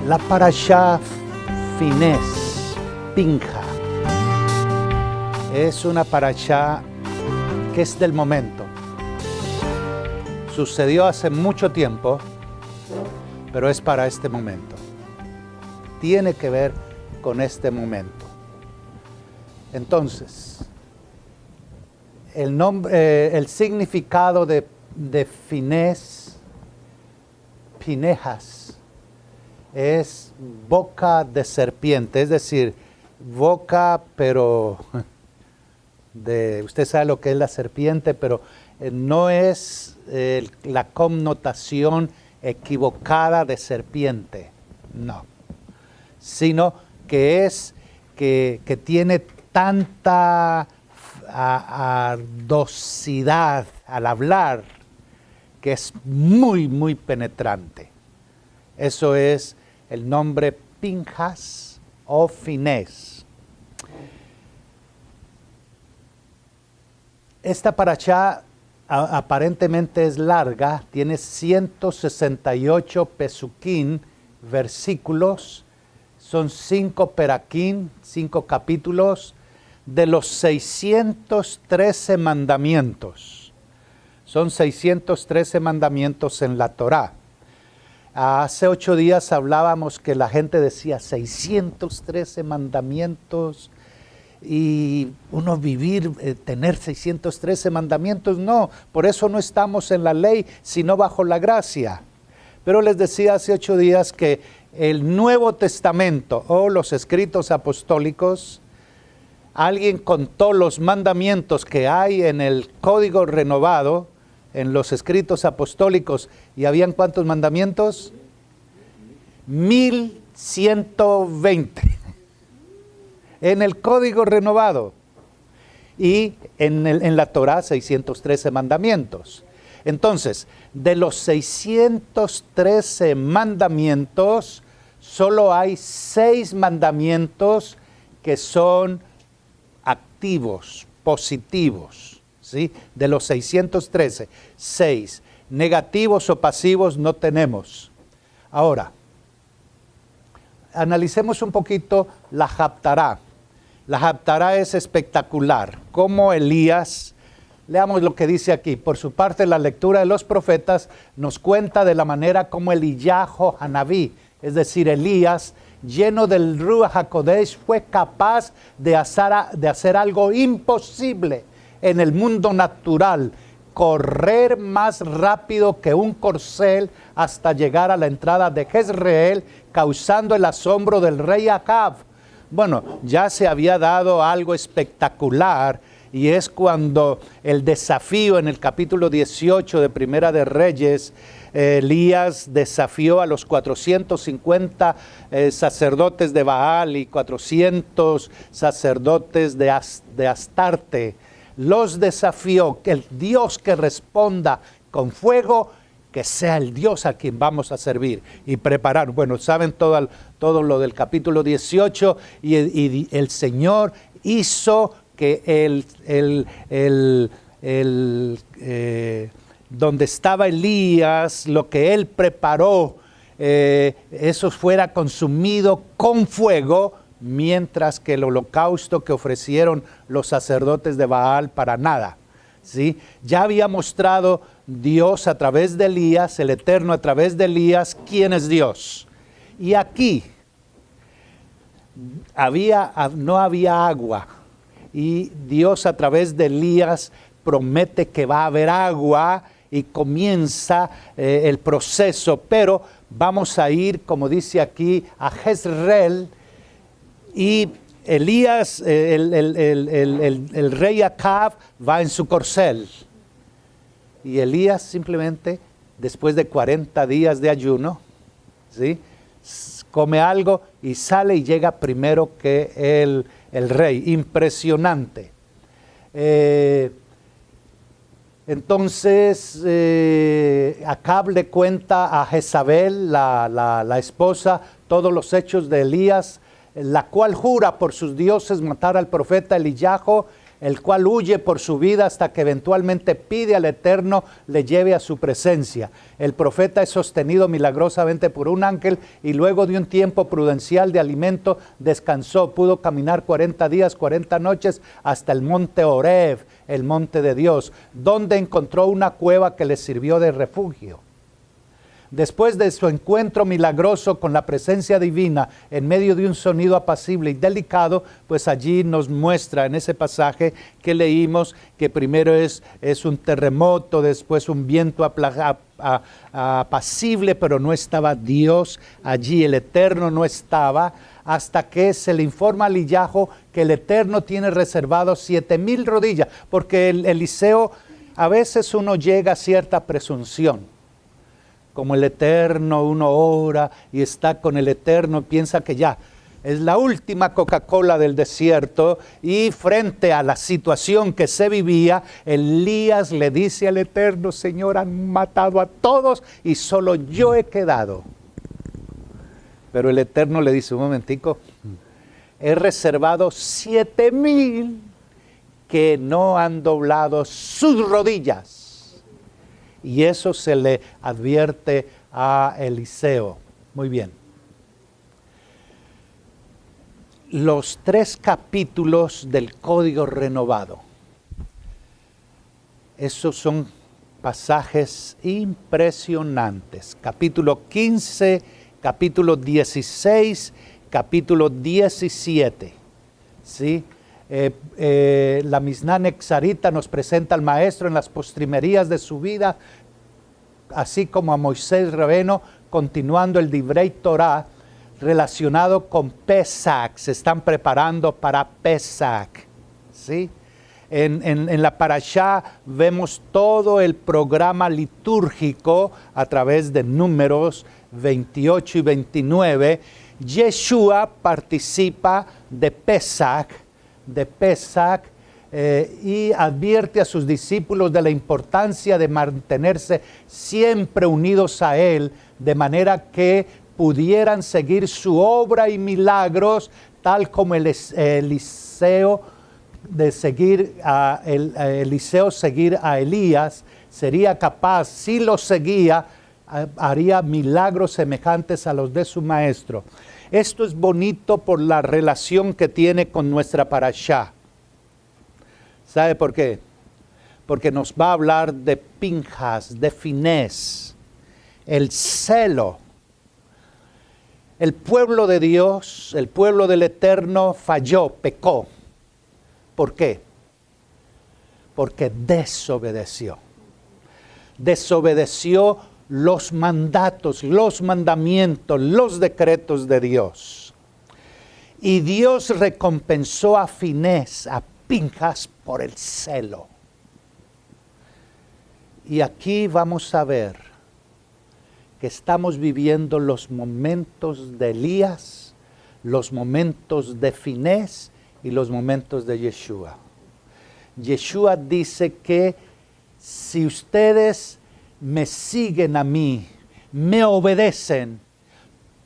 La parashá Finés, Pinja, es una parashá que es del momento. Sucedió hace mucho tiempo, pero es para este momento. Tiene que ver con este momento. Entonces, el significado de Finés, Pinejas, es boca de serpiente, es decir, boca, pero usted sabe lo que es la serpiente, pero no es la connotación equivocada de serpiente, no, sino que es que tiene tanta ardosidad al hablar que es muy, muy penetrante. Eso es el nombre Pinjas o Finés. Esta parashá aparentemente es larga, tiene 168 pesuquín, versículos, son 5 peraquín, 5 capítulos, de los 613 mandamientos. Son 613 mandamientos en la Torá. Hace 8 días hablábamos que la gente decía 613 mandamientos y uno vivir, tener 613 mandamientos, no, por eso no estamos en la ley, sino bajo la gracia. Pero les decía hace 8 días que el Nuevo Testamento o los escritos apostólicos, alguien contó los mandamientos que hay en el Código Renovado, en los escritos apostólicos, y habían ¿cuántos mandamientos? 1120 en el Código Renovado, y en la Torá 613 mandamientos. Entonces, de los 613 mandamientos, solo hay 6 mandamientos que son activos, positivos. ¿Sí? De los 613, 6 negativos o pasivos no tenemos. Ahora, analicemos un poquito la Haftará. La Haftará es espectacular. Como Elías, leamos lo que dice aquí. Por su parte, la lectura de los profetas nos cuenta de la manera como Eliyahu Hanabí, es decir, Elías, lleno del Ruach HaKodesh, fue capaz de hacer algo imposible en el mundo natural, correr más rápido que un corcel hasta llegar a la entrada de Jezreel, causando el asombro del rey Acab. Bueno, ya se había dado algo espectacular, y es cuando el desafío en el capítulo 18 de Primera de Reyes, Elías desafió a los 450 sacerdotes de Baal y 400 sacerdotes de Astarte. Los desafió, que el Dios que responda con fuego, que sea el Dios a quien vamos a servir y preparar. Bueno, saben todo lo del capítulo 18, y el Señor hizo que donde estaba Elías, lo que él preparó, eso fuera consumido con fuego, mientras que el holocausto que ofrecieron los sacerdotes de Baal para nada. ¿Sí? Ya había mostrado Dios a través de Elías, el Eterno a través de Elías, quién es Dios. Y aquí no había agua, y Dios a través de Elías promete que va a haber agua, y comienza el proceso, pero vamos a ir, como dice aquí, a Jezreel. Y Elías, el rey Acab, va en su corcel. Y Elías simplemente, después de 40 días de ayuno, ¿sí?, come algo y sale y llega primero que el rey. Impresionante. Entonces, Acab le cuenta a Jezabel, la esposa, todos los hechos de Elías. la cual jura por sus dioses matar al profeta Eliyahu, el cual huye por su vida hasta que eventualmente pide al Eterno le lleve a su presencia. El profeta es sostenido milagrosamente por un ángel y luego de un tiempo prudencial de alimento descansó. Pudo caminar 40 días, 40 noches hasta el monte Horeb, el monte de Dios, donde encontró una cueva que le sirvió de refugio. Después de su encuentro milagroso con la presencia divina en medio de un sonido apacible y delicado, pues allí nos muestra en ese pasaje que leímos que primero es un terremoto, después un viento apacible, pero no estaba Dios allí, el Eterno no estaba, hasta que se le informa a Eliyahu que el Eterno tiene reservado 7,000 rodillas, porque Eliseo, a veces uno llega a cierta presunción. Como el Eterno, uno ora y está con el Eterno, piensa que ya es la última Coca-Cola del desierto, y frente a la situación que se vivía, Elías le dice al Eterno: Señor, han matado a todos y solo yo he quedado. Pero el Eterno le dice: un momentico, he reservado 7,000 que no han doblado sus rodillas. Y eso se le advierte a Eliseo. Muy bien. Los 3 capítulos del Código Renovado. Esos son pasajes impresionantes. Capítulo 15, capítulo 16, capítulo 17. ¿Sí? La Misná Nexarita nos presenta al maestro en las postrimerías de su vida, así como a Moisés Rabeno, continuando el Divrei Torah relacionado con Pesach. Se están preparando para Pesach, ¿sí? En la parashá vemos todo el programa litúrgico a través de Números 28 y 29. Yeshua participa de Pesach, y advierte a sus discípulos de la importancia de mantenerse siempre unidos a Él, de manera que pudieran seguir su obra y milagros, tal como Eliseo seguir a Elías, sería capaz, si lo seguía, haría milagros semejantes a los de su maestro. Esto es bonito por la relación que tiene con nuestra parashá. ¿Sabe por qué? Porque nos va a hablar de Pinjas, de Finés, el celo. El pueblo de Dios, el pueblo del Eterno falló, pecó. ¿Por qué? Porque desobedeció. Desobedeció los mandatos, los mandamientos, los decretos de Dios. Y Dios recompensó a Finés, a Pinjas, por el celo. Y aquí vamos a ver que estamos viviendo los momentos de Elías, los momentos de Finés y los momentos de Yeshua. Yeshua dice que si ustedes me siguen a mí, me obedecen,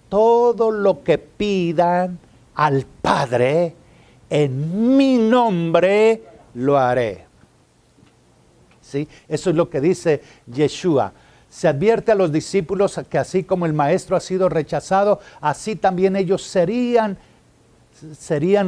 todo lo que pidan al Padre en mi nombre lo haré. ¿Sí? Eso es lo que dice Yeshua. Se advierte a los discípulos que así como el maestro ha sido rechazado, así también ellos serían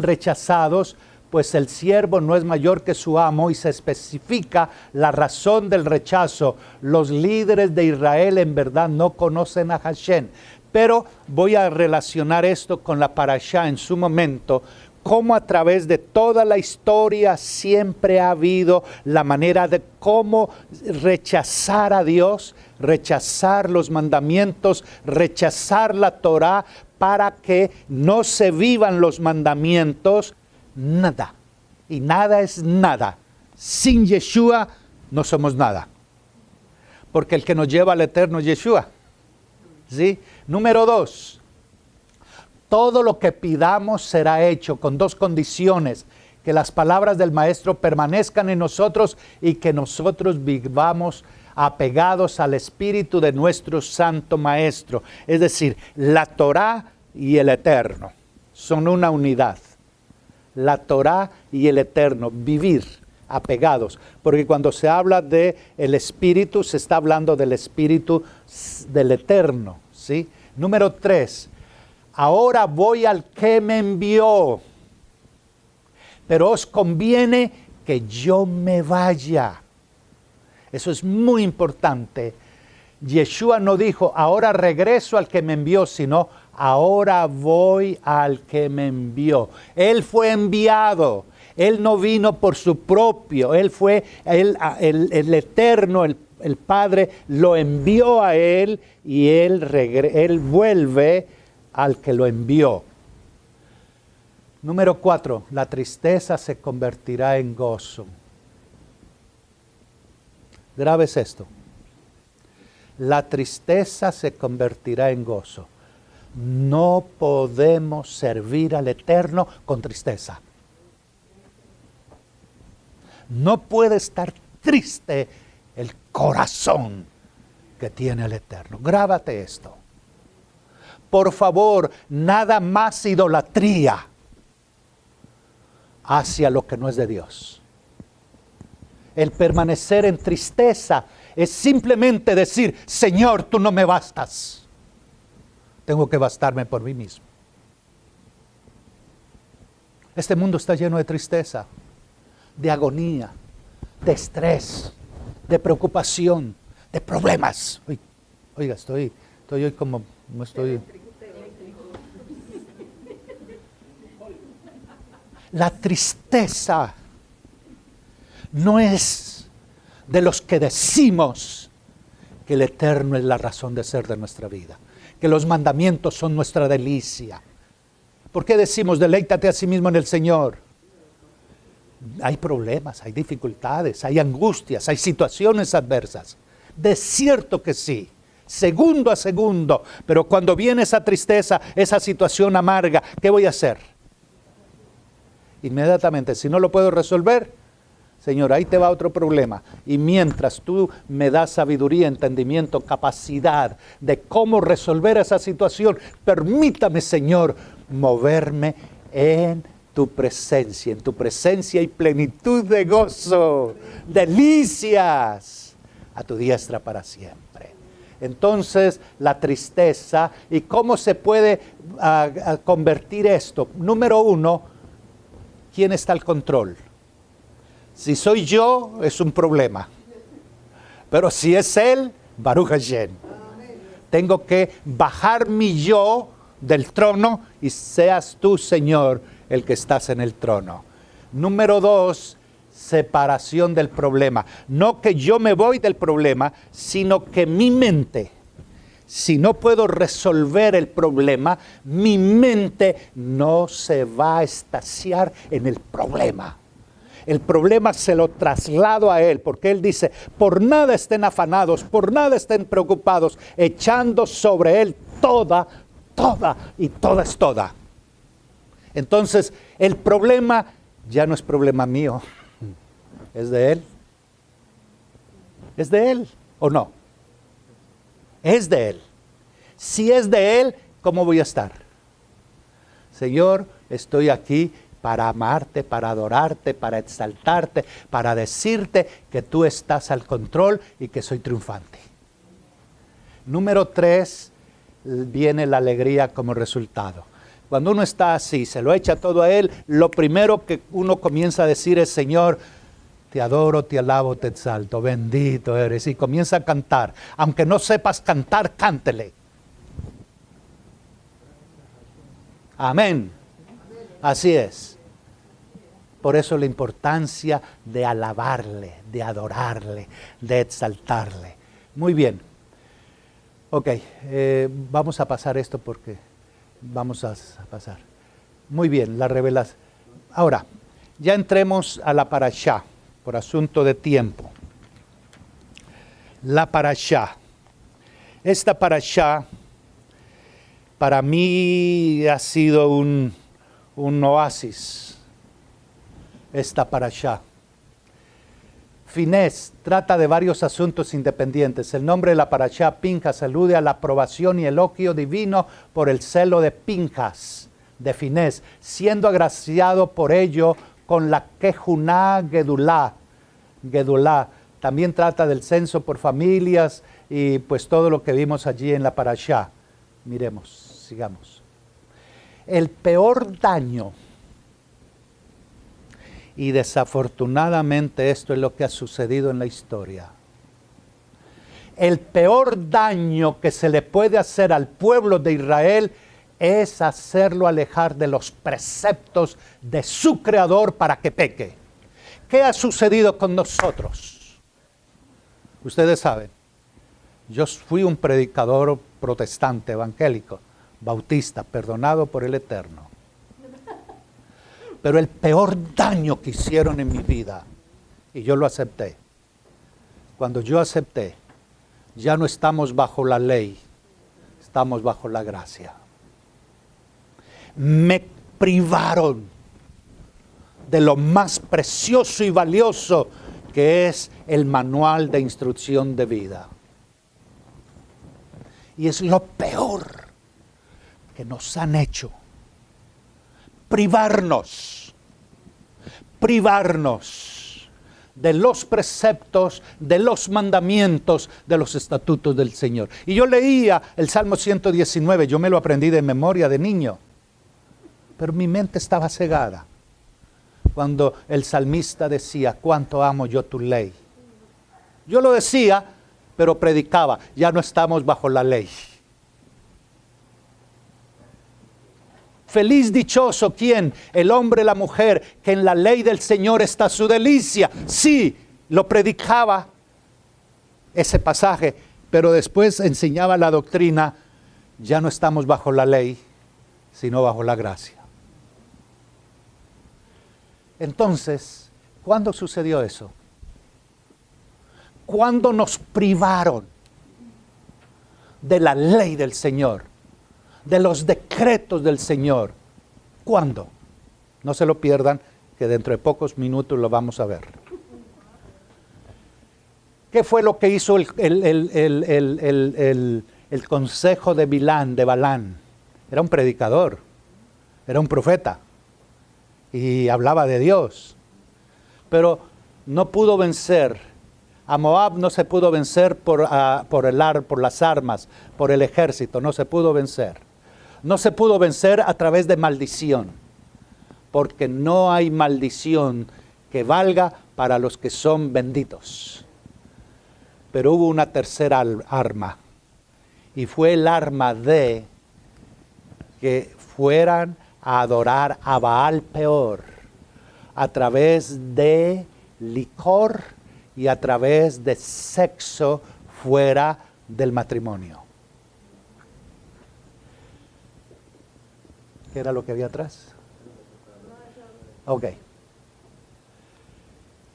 rechazados, pues el siervo no es mayor que su amo, y se especifica la razón del rechazo. Los líderes de Israel en verdad no conocen a Hashem. Pero voy a relacionar esto con la parashá en su momento, cómo a través de toda la historia siempre ha habido la manera de cómo rechazar a Dios, rechazar los mandamientos, rechazar la Torah, para que no se vivan los mandamientos. Nada, y nada es nada. Sin Yeshua no somos nada, porque el que nos lleva al Eterno es Yeshua. ¿Sí? Número 2, todo lo que pidamos será hecho con 2 condiciones: que las palabras del Maestro permanezcan en nosotros y que nosotros vivamos apegados al Espíritu de nuestro Santo Maestro, es decir, la Torá y el Eterno. son una unidad. La Torá y el Eterno, vivir apegados. Porque cuando se habla de el Espíritu, se está hablando del Espíritu del Eterno, ¿sí? Número 3, ahora voy al que me envió, pero os conviene que yo me vaya. Eso es muy importante. Yeshua no dijo, ahora regreso al que me envió, sino ahora voy al que me envió. Él fue enviado. Él no vino por su propio. Él fue, el Eterno, el Padre, lo envió a él y él vuelve al que lo envió. Número 4, la tristeza se convertirá en gozo. Grave es esto. La tristeza se convertirá en gozo. No podemos servir al Eterno con tristeza. No puede estar triste el corazón que tiene el Eterno. Grábate esto. Por favor, nada más idolatría hacia lo que no es de Dios. El permanecer en tristeza es simplemente decir, Señor, tú no me bastas. Tengo que bastarme por mí mismo. Este mundo está lleno de tristeza, de agonía, de estrés, de preocupación, de problemas. Oiga, estoy hoy como, no estoy... La tristeza no es de los que decimos que el Eterno es la razón de ser de nuestra vida, que los mandamientos son nuestra delicia. ¿Por qué decimos deleítate a sí mismo en el Señor? Hay problemas, hay dificultades, hay angustias, hay situaciones adversas. De cierto que sí, segundo a segundo, pero cuando viene esa tristeza, esa situación amarga, ¿qué voy a hacer? Inmediatamente, si no lo puedo resolver, Señor, ahí te va otro problema. Y mientras tú me das sabiduría, entendimiento, capacidad de cómo resolver esa situación, permítame, Señor, moverme en tu presencia y plenitud de gozo, delicias a tu diestra para siempre. Entonces, la tristeza, ¿y cómo se puede convertir esto? Número 1, ¿quién está al control? Si soy yo, es un problema. Pero si es Él, Baruch Hashem. Tengo que bajar mi yo del trono y seas tú, Señor, el que estás en el trono. Número 2, separación del problema. No que yo me voy del problema, sino que mi mente, si no puedo resolver el problema, mi mente no se va a estaciar en el problema. El problema se lo traslado a Él, porque Él dice, por nada estén afanados, por nada estén preocupados, echando sobre Él toda es toda. Entonces, el problema ya no es problema mío, es de Él. ¿Es de Él o no? Es de Él. Si es de Él, ¿cómo voy a estar? Señor, estoy aquí para amarte, para adorarte, para exaltarte, para decirte que tú estás al control y que soy triunfante. Número 3, viene la alegría como resultado. Cuando uno está así, se lo echa todo a Él, lo primero que uno comienza a decir es, Señor, te adoro, te alabo, te exalto, bendito eres. Y comienza a cantar. Aunque no sepas cantar, cántele. Amén. Así es. Por eso la importancia de alabarle, de adorarle, de exaltarle. Muy bien. Ok, vamos a pasar esto porque vamos a pasar. Muy bien, la revelación. Ahora, ya entremos a la parashá, por asunto de tiempo. La parashá. Esta parashá para mí ha sido un oasis. Esta parashá. Finés trata de varios asuntos independientes. El nombre de la parashá, Pinjas, alude a la aprobación y elogio divino por el celo de Pinjas, de Finés, siendo agraciado por ello con la Kejuná Gedulá. Gedulá también trata del censo por familias y pues todo lo que vimos allí en la parashá. Miremos, sigamos. El peor daño, y desafortunadamente esto es lo que ha sucedido en la historia, el peor daño que se le puede hacer al pueblo de Israel es hacerlo alejar de los preceptos de su Creador para que peque. ¿Qué ha sucedido con nosotros? Ustedes saben, yo fui un predicador protestante, evangélico, bautista, perdonado por el Eterno. Pero el peor daño que hicieron en mi vida, y yo lo acepté, cuando yo acepté, ya no estamos bajo la ley, estamos bajo la gracia. Me privaron de lo más precioso y valioso que es el manual de instrucción de vida. Y es lo peor que nos han hecho. Privarnos de los preceptos, de los mandamientos, de los estatutos del Señor. Y yo leía el Salmo 119, yo me lo aprendí de memoria de niño, pero mi mente estaba cegada cuando el salmista decía, cuánto amo yo tu ley. Yo lo decía, pero predicaba, ya no estamos bajo la ley. Feliz, dichoso, ¿quién? El hombre, la mujer, que en la ley del Señor está su delicia. Sí, lo predicaba ese pasaje, pero después enseñaba la doctrina, ya no estamos bajo la ley, sino bajo la gracia. Entonces, ¿cuándo sucedió eso? ¿Cuándo nos privaron de la ley del Señor? De los decretos del Señor. ¿Cuándo? No se lo pierdan, que dentro de pocos minutos lo vamos a ver. ¿Qué fue lo que hizo el consejo de Balán? Era un predicador, era un profeta y hablaba de Dios. Pero no pudo vencer. A Moab no se pudo vencer por las armas, por el ejército, no se pudo vencer. No se pudo vencer a través de maldición, porque no hay maldición que valga para los que son benditos. Pero hubo una tercera arma, y fue el arma de que fueran a adorar a Baal Peor a través de licor y a través de sexo fuera del matrimonio. ¿Qué era lo que había atrás? Ok.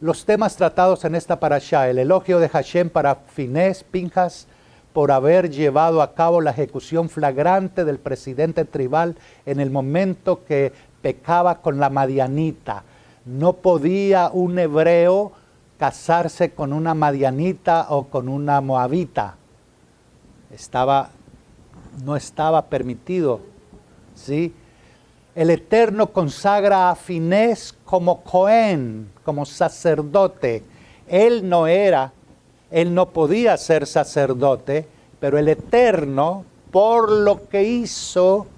Los temas tratados en esta parashá, el elogio de Hashem para Finés, Pinjas, por haber llevado a cabo la ejecución flagrante del presidente tribal en el momento que pecaba con la madianita. No podía un hebreo casarse con una madianita o con una moabita. No estaba permitido, ¿sí? El Eterno consagra a Finés como Cohen, como sacerdote. Él no podía ser sacerdote, pero el Eterno, por lo que hizo,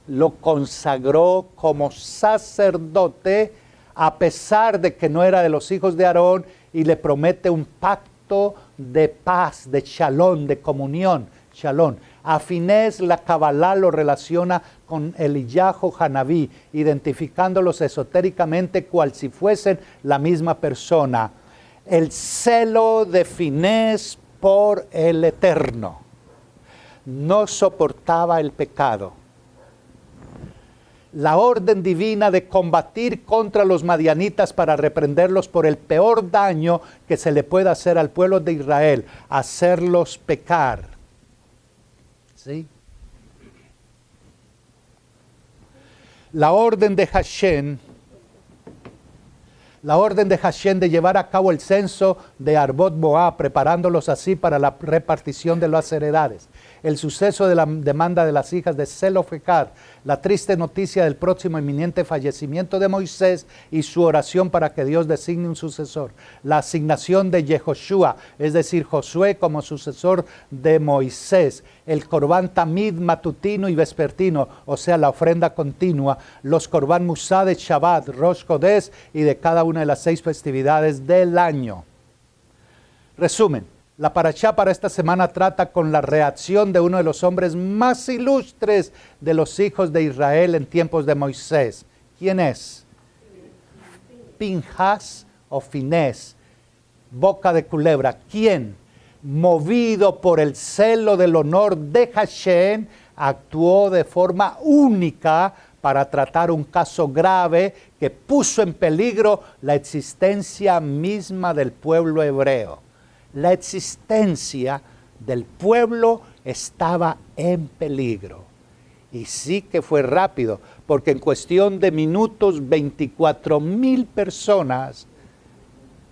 lo consagró como sacerdote, a pesar de que no era de los hijos de Aarón, y le promete un pacto de paz, de shalom, de comunión, shalom. A Finés la Kabbalah lo relaciona con Eliyahu Hanabí, identificándolos esotéricamente cual si fuesen la misma persona. El celo de Finés por el Eterno. No soportaba el pecado. La orden divina de combatir contra los madianitas para reprenderlos por el peor daño que se le puede hacer al pueblo de Israel, hacerlos pecar. ¿Sí? La orden de Hashem de llevar a cabo el censo de Arbot Moab, preparándolos así para la repartición de las heredades. el suceso de la demanda de las hijas de Zelofehad, la triste noticia del próximo inminente fallecimiento de Moisés y su oración para que Dios designe un sucesor, la asignación de Yehoshua, es decir, Josué como sucesor de Moisés, el Corbán Tamid matutino y vespertino, o sea, la ofrenda continua, los Corbán Musá de Shabbat, Rosh Chodesh y de cada una de las 6 festividades del año. Resumen, la parashá para esta semana trata con la reacción de uno de los hombres más ilustres de los hijos de Israel en tiempos de Moisés. ¿Quién es? Pinhas o Finés, boca de culebra. ¿Quién? Movido por el celo del honor de Hashem, actuó de forma única para tratar un caso grave que puso en peligro la existencia misma del pueblo hebreo. La existencia del pueblo estaba en peligro. Y sí que fue rápido, porque en cuestión de minutos 24,000 personas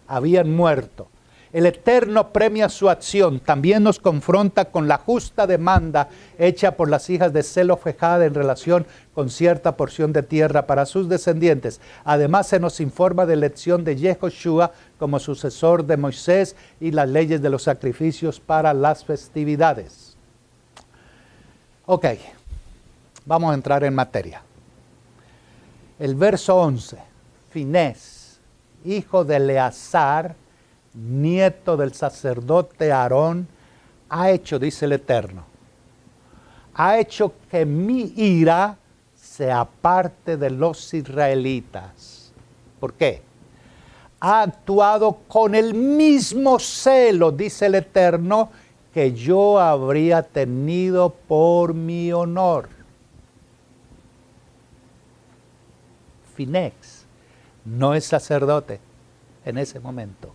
habían muerto. El Eterno premia su acción, también nos confronta con la justa demanda hecha por las hijas de Zelofehad en relación con cierta porción de tierra para sus descendientes. Además se nos informa de la elección de Yehoshua como sucesor de Moisés y las leyes de los sacrificios para las festividades. Ok, vamos a entrar en materia. El verso 11, Finés, hijo de Eleazar, nieto del sacerdote Aarón, ha hecho, dice el Eterno, ha hecho que mi ira se aparte de los israelitas. ¿Por qué? Ha actuado con el mismo celo, dice el Eterno, que yo habría tenido por mi honor. Finés no es sacerdote en ese momento.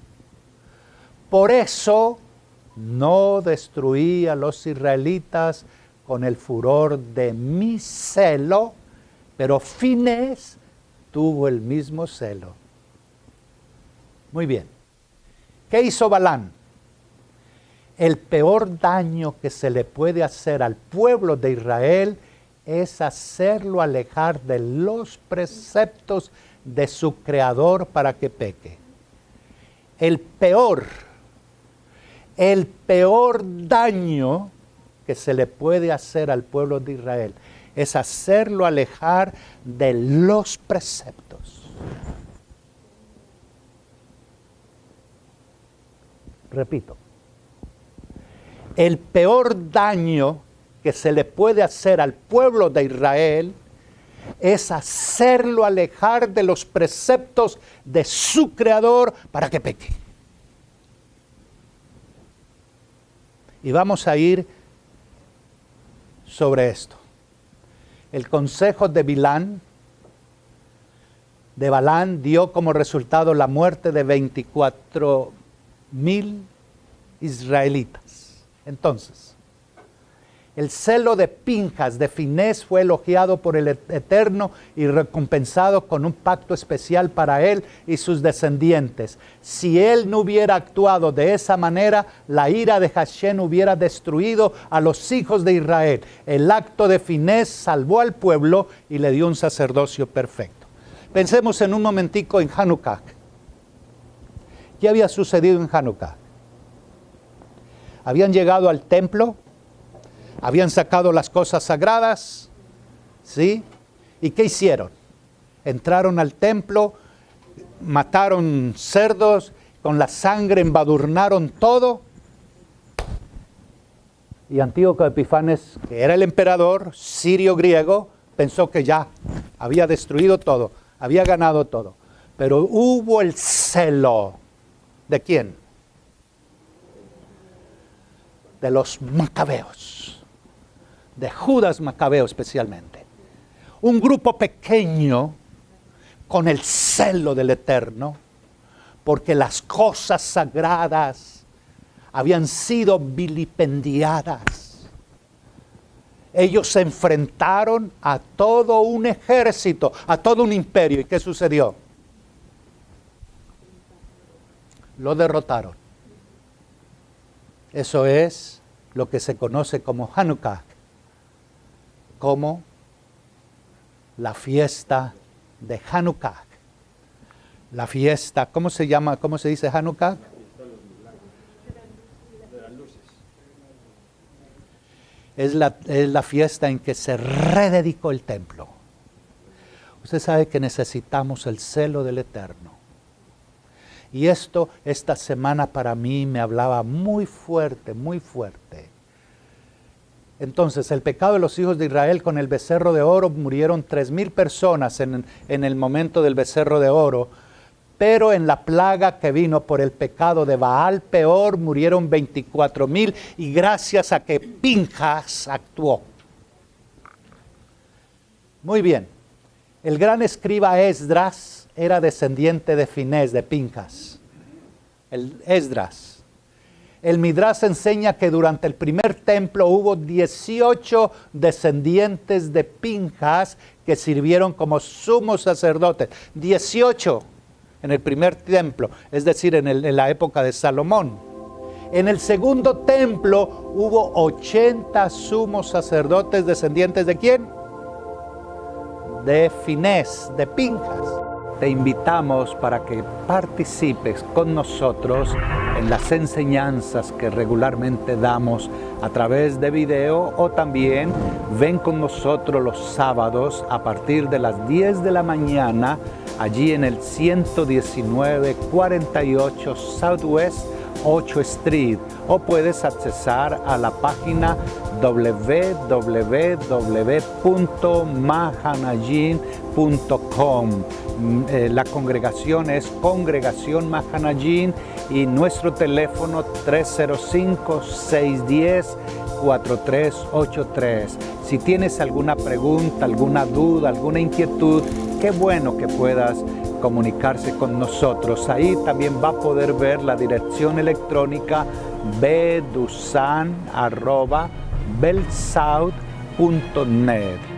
Por eso no destruí a los israelitas con el furor de mi celo, pero Finés tuvo el mismo celo. Muy bien. ¿Qué hizo Balán? El peor daño que se le puede hacer al pueblo de Israel es hacerlo alejar de los preceptos de su Creador para que peque. El peor daño que se le puede hacer al pueblo de Israel es hacerlo alejar de los preceptos. Repito, el peor daño que se le puede hacer al pueblo de Israel es hacerlo alejar de los preceptos de su Creador para que peque. Y vamos a ir sobre esto. El consejo de Balán dio como resultado la muerte de 24,000 israelitas. Entonces, el celo de Pinhas, de Finés, fue elogiado por el Eterno y recompensado con un pacto especial para él y sus descendientes. Si él no hubiera actuado de esa manera, la ira de Hashem hubiera destruido a los hijos de Israel. El acto de Finés salvó al pueblo y le dio un sacerdocio perfecto. Pensemos en un momentico en Hanukkah. ¿Qué había sucedido en Hanukkah? Habían llegado al templo, habían sacado las cosas sagradas, ¿sí? ¿Y qué hicieron? Entraron al templo, mataron cerdos, con la sangre embadurnaron todo. Y Antíoco Epifanes, que era el emperador sirio-griego, pensó que ya había destruido todo, había ganado todo. Pero hubo el celo. ¿De quién? De los macabeos. De Judas Macabeo especialmente. Un grupo pequeño con el celo del Eterno, porque las cosas sagradas habían sido vilipendiadas. Ellos se enfrentaron a todo un ejército, a todo un imperio. ¿Y qué sucedió? Lo derrotaron. Eso es lo que se conoce como Hanukkah, como la fiesta de Hanukkah. La fiesta, ¿cómo se llama? ¿Cómo se dice Hanukkah? Es la fiesta en que se rededicó el templo. Usted sabe que necesitamos el celo del Eterno. Y esta semana para mí me hablaba muy fuerte, muy fuerte. Entonces, el pecado de los hijos de Israel con el becerro de oro, murieron 3,000 personas en el momento del becerro de oro. Pero en la plaga que vino por el pecado de Baal Peor, murieron 24,000, y gracias a que Pinjas actuó. Muy bien. El gran escriba Esdras era descendiente de Finés, de Pinjas. El Esdras. El Midrash enseña que durante el primer templo hubo 18 descendientes de Pinjas que sirvieron como sumos sacerdotes. 18 en el primer templo, es decir, en la época de Salomón. En el segundo templo hubo 80 sumos sacerdotes descendientes ¿de quién? De Finés, de Pinjas. Te invitamos para que participes con nosotros en las enseñanzas que regularmente damos a través de video, o también ven con nosotros los sábados a partir de las 10 de la mañana allí en el 11948 Southwest 8 Street, o puedes accesar a la página www.mahanajin.com. La congregación es Congregación Mahanajin y nuestro teléfono 305-610-4383. Si tienes alguna pregunta, alguna duda, alguna inquietud, qué bueno que puedas comunicarse con nosotros. Ahí también va a poder ver la dirección electrónica bedusan@belsouth.net.